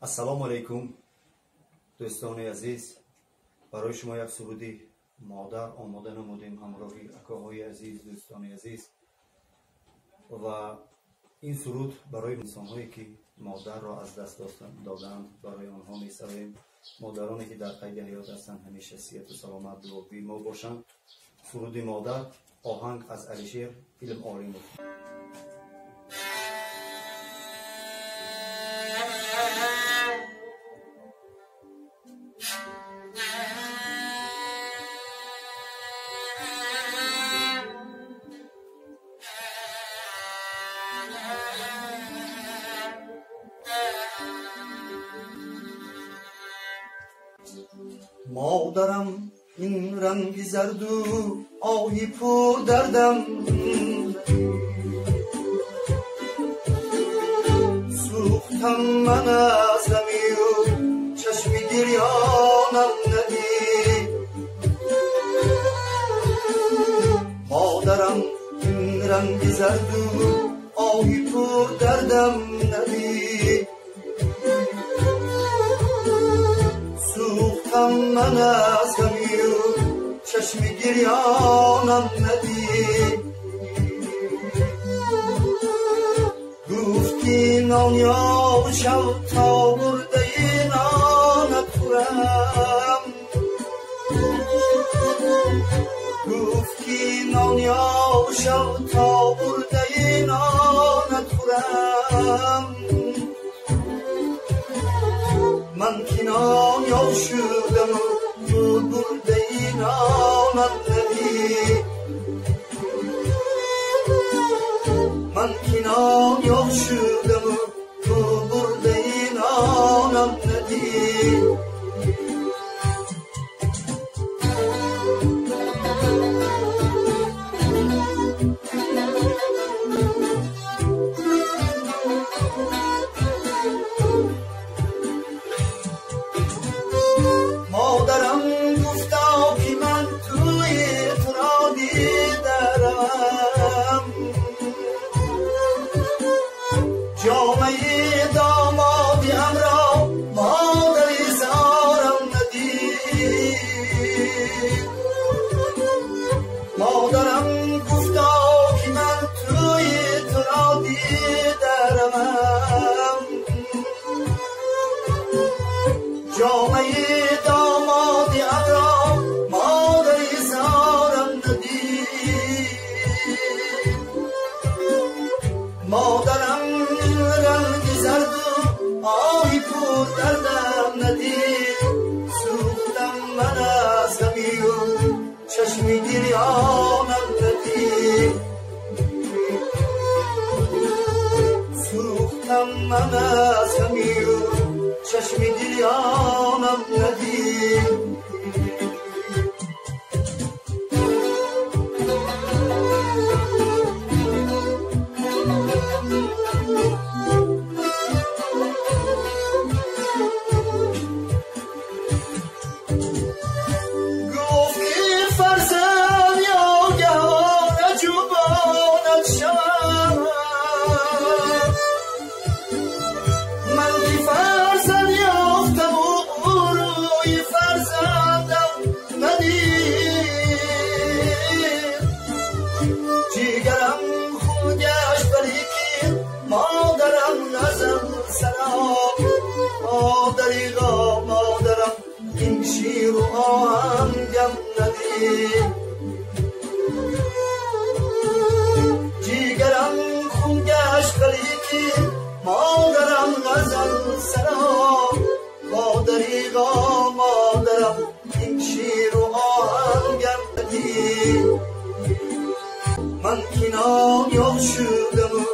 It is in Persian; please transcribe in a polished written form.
السلام علیکم دوستان عزیز، برای شما یک سرودی مادر آماده نمودیم همراهی اکاهای عزیز، دوستان عزیز. و این سرود برای انسان‌هایی که مادر را از دست دادند، برای آنها می‌سراییم. مادرانی که در قید حیات هستند همیشه صحت و سلامت و بیمار باشند. سرود مادر، آهنگ از علیشیر، فیلم آریم. مادرم این رنگ زرد و آهی پر دردم، سوختم من از غمی و چشم گریانم ندید. مادرم این رنگ زرد و آهی پر دردم ندید، سوختم من از غمی و چشم گریانم ندید. گفتی نان یا شب تا برده نانت خورم، گفتی نان یا شب تا برده نانت خورم. من که نان یا شدم و تو برده نانت ندید. من که نان یا شدم و تو برده نانم ندید. مادرم گفتا که من توی تو را دیدم، جامعه دامادیم را مادری زارم ندید. مادرم گفتا که من توی تو را دیدم، جامعه دامادیم را مادری زارم ندید. مادرم رنگ زرد و آهی پر دردم ندید، سوختم من از غمی و چشم گریانم ندید. سوختم من از غمی و چشم گریانم ندید. مادرم نزم سلام، دریغا مادرم این شیر و آهنگم ندید. جیگرم خون گشت ولی که مادرم نزم سلام، دریغا مادرم این شیر و آهنگم ندید. من که نان یا شدم